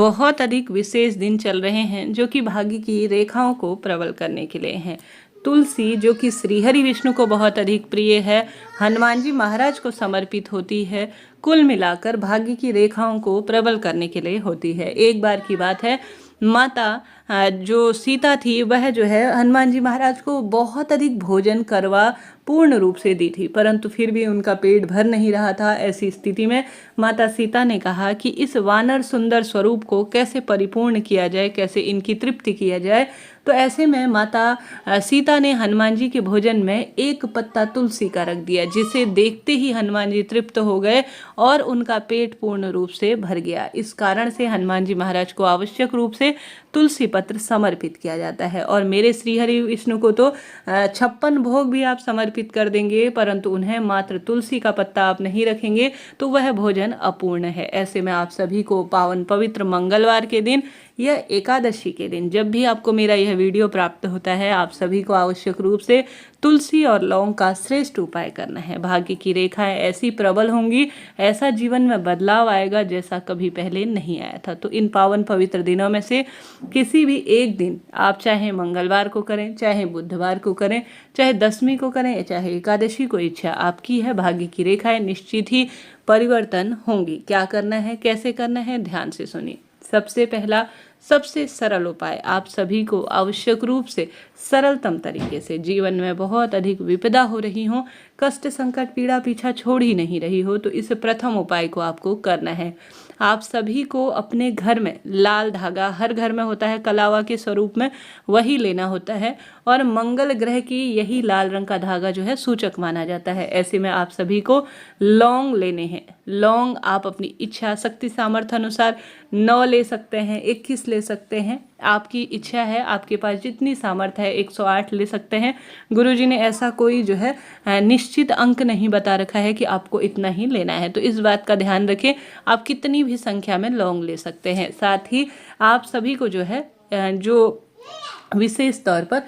बहुत अधिक विशेष दिन चल रहे हैं जो कि भाग्य की रेखाओं को प्रबल करने के लिए हैं। तुलसी जो कि श्रीहरि विष्णु को बहुत अधिक प्रिय है, हनुमान जी महाराज को समर्पित होती है, कुल मिलाकर भाग्य की रेखाओं को प्रबल करने के लिए होती है। एक बार की बात है, माता जो सीता थी वह जो है हनुमान जी महाराज को बहुत अधिक भोजन करवा पूर्ण रूप से दी थी, परंतु फिर भी उनका पेट भर नहीं रहा था। ऐसी स्थिति में माता सीता ने कहा कि इस वानर सुंदर स्वरूप को कैसे परिपूर्ण किया जाए, कैसे इनकी तृप्ति किया जाए। तो ऐसे में माता सीता ने हनुमान जी के भोजन में एक पत्ता तुलसी का रख दिया, जिसे देखते ही हनुमान जी तृप्त हो गए और उनका पेट पूर्ण रूप से भर गया। इस कारण से हनुमान जी महाराज को आवश्यक रूप से तुलसी पत्र समर्पित किया जाता है। और मेरे श्रीहरि विष्णु को तो 56 भोग भी आप समर्पित कर देंगे, परंतु उन्हें मात्र तुलसी का पत्ता आप नहीं रखेंगे तो वह भोजन अपूर्ण है। ऐसे में आप सभी को पावन पवित्र मंगलवार के दिन या एकादशी के दिन, जब भी आपको मेरा यह वीडियो प्राप्त होता है, आप सभी को आवश्यक रूप से तुलसी और लौंग का श्रेष्ठ उपाय करना है। भाग्य की रेखाएं ऐसी प्रबल होंगी, ऐसा जीवन में बदलाव आएगा जैसा कभी पहले नहीं आया था। तो इन पावन पवित्र दिनों में से किसी भी एक दिन आप चाहे मंगलवार को करें, चाहे बुधवार को करें, चाहे दशमी को करें, चाहे एकादशी को, इच्छा आपकी है। भाग्य की रेखाएं निश्चित ही परिवर्तन होंगी। क्या करना है, कैसे करना है, ध्यान से सुनिए। सबसे पहला सबसे सरल उपाय, आप सभी को आवश्यक रूप से सरलतम तरीके से, जीवन में बहुत अधिक विपदा हो रही हो, कष्ट संकट पीड़ा पीछा छोड़ ही नहीं रही हो, तो इस प्रथम उपाय को आपको करना है। आप सभी को अपने घर में लाल धागा, हर घर में होता है कलावा के स्वरूप में, वही लेना होता है। और मंगल ग्रह की यही लाल रंग का धागा जो है सूचक माना जाता है। ऐसे में आप सभी को लौंग लेने हैं। लौंग आप अपनी इच्छा शक्ति सामर्थ्य अनुसार 9 ले सकते हैं, 21 ले सकते हैं, आपकी इच्छा है। आपके पास जितनी सामर्थ्य है 108 ले सकते हैं। गुरुजी ने ऐसा कोई जो है निश्चित अंक नहीं बता रखा है कि आपको इतना ही लेना है, तो इस बात का ध्यान रखें। आप कितनी भी संख्या में लौंग ले सकते हैं। साथ ही आप सभी को जो है जो विशेष तौर पर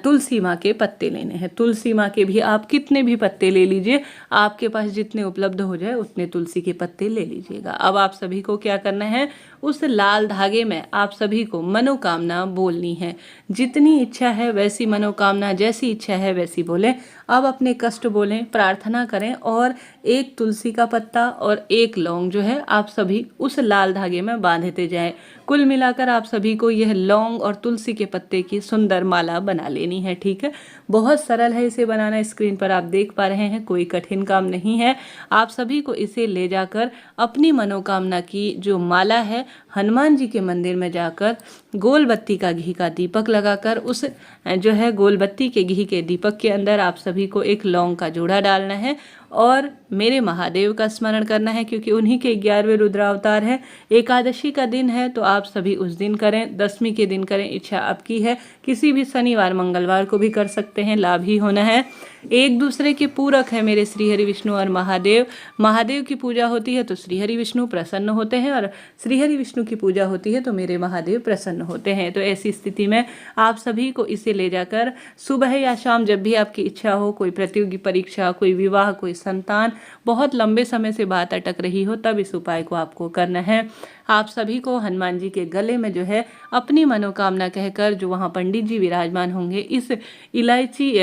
तुलसी माँ के पत्ते लेने हैं। तुलसी माँ के भी आप कितने भी पत्ते ले लीजिए, आपके पास जितने उपलब्ध हो जाए उतने तुलसी के पत्ते ले लीजिएगा। अब आप सभी को क्या करना है, उस लाल धागे में आप सभी को मनोकामना बोलनी है। जितनी इच्छा है वैसी मनोकामना, जैसी इच्छा है वैसी बोलें। अब अपने कष्ट बोलें, प्रार्थना करें और एक तुलसी का पत्ता और एक लौंग जो है आप सभी उस लाल धागे में बांधते जाएं। कुल मिलाकर आप सभी को यह लौंग और तुलसी के पत्ते की सुंदर माला बना लेनी है। ठीक है, बहुत सरल है इसे बनाना। स्क्रीन पर आप देख पा रहे हैं, कोई कठिन काम नहीं है। आप सभी को इसे ले जाकर अपनी मनोकामना की जो माला है, हनुमान जी के मंदिर में जाकर गोल बत्ती का घी का दीपक लगाकर उस जो है गोल बत्ती के घी के दीपक के अंदर आप सभी को एक लौंग का जोड़ा डालना है और मेरे महादेव का स्मरण करना है, क्योंकि उन्हीं के 11वें रुद्रावतार है। एकादशी का दिन है तो आप सभी उस दिन करें, दशमी के दिन करें, इच्छा आपकी है। किसी भी शनिवार मंगलवार को भी कर सकते हैं, लाभ ही होना है। एक दूसरे के पूरक है मेरे श्रीहरि विष्णु और महादेव। महादेव की पूजा होती है तो श्रीहरि विष्णु प्रसन्न होते हैं, और श्रीहरि विष्णु की पूजा होती है तो मेरे महादेव प्रसन्न होते हैं। तो ऐसी स्थिति में आप सभी को इसे ले जाकर सुबह या शाम, जब भी आपकी इच्छा हो, कोई प्रतियोगी परीक्षा, कोई विवाह, कोई संतान, बहुत लंबे समय से बात अटक रही हो, तब इस उपाय को आपको करना है। आप सभी को हनुमान जी के गले में जो है अपनी मनोकामना कहकर, जो वहाँ पंडित जी विराजमान होंगे, इस इलायची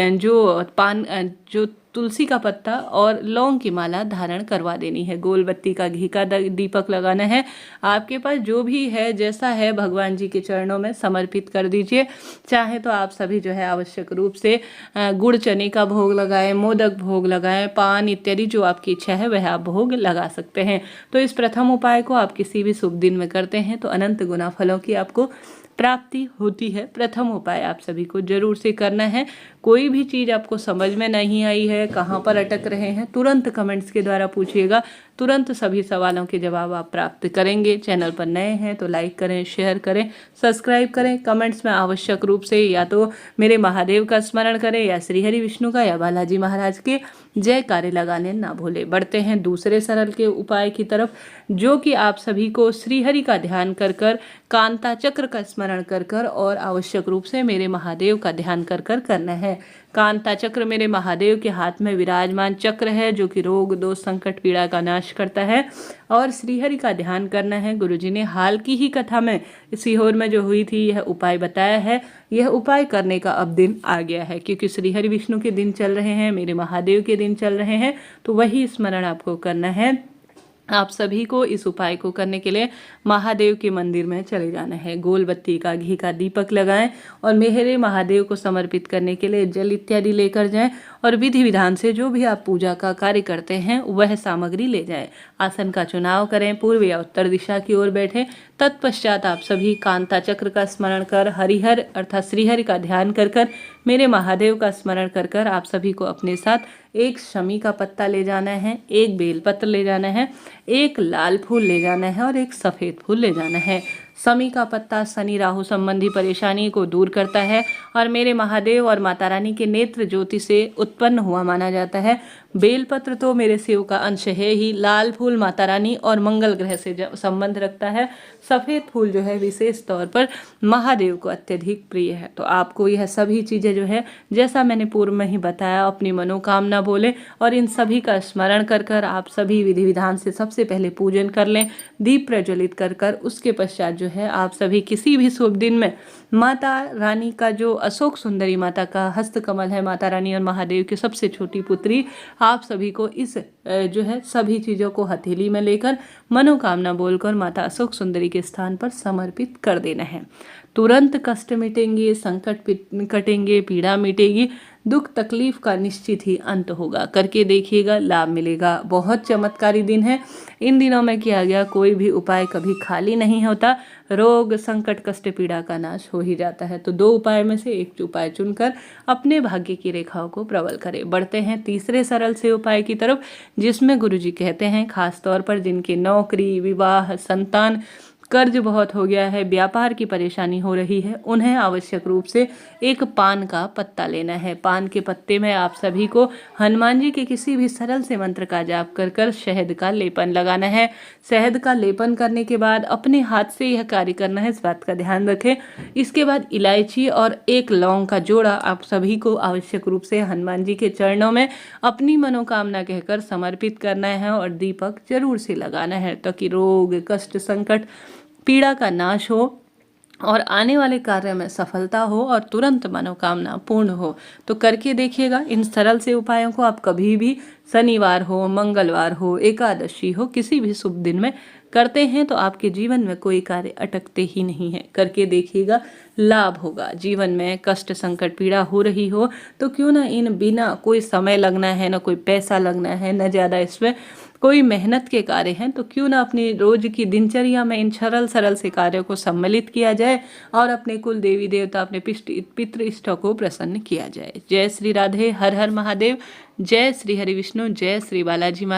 जो तुलसी का पत्ता और लौंग की माला धारण करवा देनी है। गोल बत्ती का घी का दीपक लगाना है। आपके पास जो भी है, जैसा है, भगवान जी के चरणों में समर्पित कर दीजिए। चाहे तो आप सभी जो है आवश्यक रूप से गुड़ चने का भोग लगाएं, मोदक भोग लगाएं, पान इत्यादि जो आपकी इच्छा है वह आप भोग लगा सकते हैं। तो इस प्रथम उपाय को आप किसी भी शुभ दिन में करते हैं तो अनंत गुना फलों की आपको प्राप्ति होती है। प्रथम उपाय आप सभी को जरूर से करना है। कोई भी चीज़ आपको समझ में नहीं आई है, कहाँ पर अटक रहे हैं, तुरंत कमेंट्स के द्वारा पूछिएगा, तुरंत सभी सवालों के जवाब आप प्राप्त करेंगे। चैनल पर नए हैं तो लाइक करें, शेयर करें, सब्सक्राइब करें। कमेंट्स में आवश्यक रूप से या तो मेरे महादेव का स्मरण करें या श्रीहरि विष्णु का या बालाजी महाराज के जयकारे लगाने ना भूले। बढ़ते हैं दूसरे सरल के उपाय की तरफ, जो कि आप सभी को श्रीहरि का ध्यान कर कर, कांता चक्र का स्मरण कर कर और आवश्यक रूप से मेरे महादेव का ध्यान कर कर करना है। कांता चक्र मेरे महादेव के हाथ में विराजमान चक्र है जो कि रोग दोष संकट पीड़ा का नाश करता है। और श्रीहरि का ध्यान करना है। गुरुजी ने हाल की ही कथा में सीहोर में जो हुई थी यह उपाय बताया है। यह उपाय करने का अब दिन आ गया है, क्योंकि श्रीहरि विष्णु के दिन चल रहे हैं, मेरे महादेव के दिन चल रहे हैं, तो वही स्मरण आपको करना है। आप सभी को इस उपाय को करने के लिए महादेव के मंदिर में चले जाना है। गोल बत्ती का घी का दीपक लगाएं और मेहरे महादेव को समर्पित करने के लिए जल इत्यादि लेकर जाएं और विधि विधान से जो भी आप पूजा का कार्य करते हैं वह सामग्री ले जाएं। आसन का चुनाव करें, पूर्व या उत्तर दिशा की ओर बैठें। तत्पश्चात आप सभी कांता चक्र का स्मरण कर हरिहर अर्थात श्रीहरि का ध्यान कर मेरे महादेव का स्मरण कर आप सभी को अपने साथ एक शमी का पत्ता ले जाना है, एक बेलपत्र ले जाना है, एक लाल फूल ले जाना है और एक सफ़ेद फूल ले जाना है। शमी का पत्ता शनि राहु संबंधी परेशानी को दूर करता है और मेरे महादेव और माता रानी के नेत्र ज्योति से उत्पन्न हुआ माना जाता है। बेलपत्र तो मेरे शिव का अंश है ही, लाल फूल माता रानी और मंगल ग्रह से संबंध रखता है, सफ़ेद फूल जो है विशेष तौर पर महादेव को अत्यधिक प्रिय है। तो आपको यह सभी चीज़ें जो है जैसा मैंने पूर्व में ही बताया अपनी मनोकामना बोले और इन सभी का स्मरण कर आप सभी विधि विधान से सबसे पहले पूजन कर लें, दीप प्रज्वलित कर उसके पश्चात जो है आप सभी किसी भी शुभ दिन में माता रानी का जो अशोक सुंदरी माता का हस्तकमल है, माता रानी और महादेव की सबसे छोटी पुत्री, आप सभी को इस जो है सभी चीज़ों को हथेली में लेकर मनोकामना बोलकर माता अशोक सुंदरी के स्थान पर समर्पित कर देना है। तुरंत कष्ट मिटेंगे, संकट कटेंगे, पीड़ा मिटेगी, दुख तकलीफ का निश्चित ही अंत होगा। करके देखिएगा, लाभ मिलेगा। बहुत चमत्कारी दिन है। इन दिनों में किया गया कोई भी उपाय कभी खाली नहीं होता। रोग संकट कष्ट पीड़ा का नाश हो ही जाता है। तो 2 उपाय में से एक उपाय चुनकर अपने भाग्य की रेखाओं को प्रबल करें। बढ़ते हैं तीसरे सरल से उपाय की तरफ, जिसमें गुरुजी कहते हैं खास तौर पर जिनकी नौकरी, विवाह, संतान, कर्ज बहुत हो गया है, व्यापार की परेशानी हो रही है, उन्हें आवश्यक रूप से एक पान का पत्ता लेना है। पान के पत्ते में आप सभी को हनुमान जी के किसी भी सरल से मंत्र का जाप कर शहद का लेपन लगाना है। शहद का लेपन करने के बाद अपने हाथ से यह कार्य करना है, इस बात का ध्यान रखें। इसके बाद इलायची और एक लौंग का जोड़ा आप सभी को आवश्यक रूप से हनुमान जी के चरणों में अपनी मनोकामना कहकर समर्पित करना है और दीपक जरूर से लगाना है, ताकि रोग कष्ट संकट पीड़ा का नाश हो और आने वाले कार्य में सफलता हो और तुरंत मनोकामना पूर्ण हो। तो करके देखिएगा इन सरल से उपायों को। आप कभी भी शनिवार हो, मंगलवार हो, एकादशी हो, किसी भी शुभ दिन में करते हैं तो आपके जीवन में कोई कार्य अटकते ही नहीं है। करके देखिएगा, लाभ होगा। जीवन में कष्ट संकट पीड़ा हो रही हो तो क्यों ना इन बिना कोई समय लगना है, ना कोई पैसा लगना है, ना ज़्यादा इसमें कोई मेहनत के कार्य हैं, तो क्यों ना अपनी रोज की दिनचर्या में इन सरल से कार्यों को सम्मिलित किया जाए और अपने कुल देवी देवता, अपने पितृ इष्ट को प्रसन्न किया जाए। जय श्री राधे, हर हर महादेव, जय श्री हरि विष्णु, जय श्री बालाजी महाराज।